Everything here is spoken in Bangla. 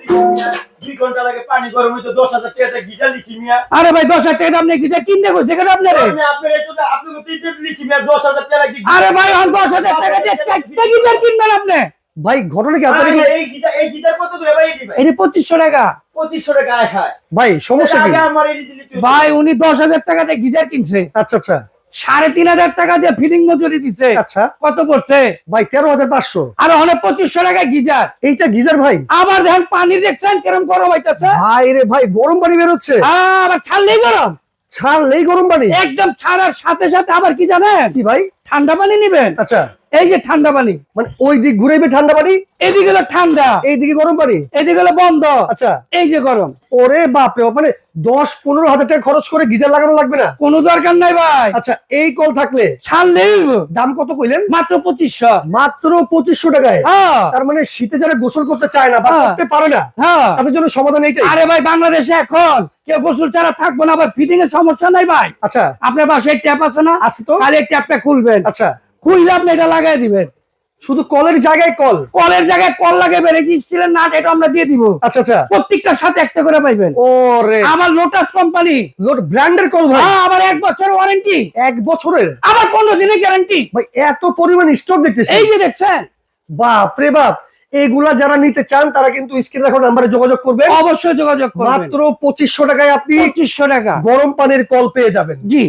2 ঘন্টা লাগে পানি গরম হইতে 10,000 টাকা গিজার লিছি মিয়া। আরে ভাই 10,000 টাকা আপনি গিজার কিনতে কইছে কেন আপনারে? আমি আপনার এই তো আপনি কত লিছি মিয়া 10,000 টাকা কি? আরে ভাই 10,000 টাকা দিয়ে 4টা গিজার কিনবেন আপনি। ভাই ঘটনা কি আপনার এই গিজার কত করে ভাই এটি ভাই? এটা 2500 টাকা। 2500 টাকা আয় হায়। ভাই সমস্যা কি? আগে আমার এই দিলি তুই। ভাই উনি 10,000 টাকা দিয়ে গিজার কিনছে, আচ্ছা আচ্ছা 3,500 টাকা দিয়ে ফিটিং মজুরি দিছে। আচ্ছা কত পড়ছে? ভাই 13,500। আর হলে 2500 টাকা গিজার। এইটা গিজার ভাই? আবার দেখেন পানি দেখছেন কিরকম গরম হইতাছে। ভাই রে ভাই গরম পানি বের হচ্ছে, আবার ছাড়লেই গরম, ছাড়লেই গরম পানি। একদম ছাড়ার সাথে সাথে আবার কি জানেন, কি ভাই? ঠান্ডা পানি নিবেন। আচ্ছা এই যে ঠান্ডা পানি, মানে ওই দিক ঘুরাইবে ঠান্ডা পানি, এদিকে হলো ঠান্ডা, এইদিকে গরম পানি। এদিকে হলো বন্ধ। আচ্ছা এই যে গরম। ওরে বাপরে বাপ, মানে 10-15 হাজার টাকা খরচ করে গিজার লাগানো লাগবে না? কোনো দরকার নাই ভাই, আচ্ছা এই কল থাকলে ছাড়লেই হইব। দাম কত কইলেন? মাত্র 2500। মাত্র 2500 টাকায়। হ্যাঁ তার মানে শীতে যারা গোসল করতে চায় না বা হ্যাঁ। করতে পারে না হ্যাঁ। তাদের জন্য সমাধান এইটাই। আরে ভাই বাংলাদেশে এখন কেউ গোসল ছাড়া থাকবো না, আবার ফিটিং এর সমস্যা নাই ভাই। আচ্ছা আপনার বাসায় ট্যাপ আছে না? আছে তো। খালি ট্যাপটা খুলবেন, আচ্ছা খুললে আপনি এটা লাগাই দিবেন। শুধু কলের জায়গায় কল? কলের জায়গায় কল লাগাবেন, এই যে স্টিলের নাট এটা আমরা দিয়ে দিব। আচ্ছা আচ্ছা প্রত্যেকটার সাথে একটা করে পাইবেন। ওরে আবার লোটাস কোম্পানি, লোড ব্র্যান্ডের কল ভাই? আবার 1 বছর ওয়ারেন্টি, 1 বছরের? আবার 15 দিনের গ্যারান্টি। ভাই এত পরিমাণ স্টক দেখতেছি। এই যে দেখছেন, বাপ রে বাপ, এগুলা যারা নিতে চান তারা কিন্তু স্ক্রিনে রাখা নাম্বারে যোগাযোগ করবেন। অবশ্যই যোগাযোগ করবেন। মাত্র 2500 টাকায় আপনি 2500 টাকা। গরম পানির কল পেয়ে যাবেন। জি।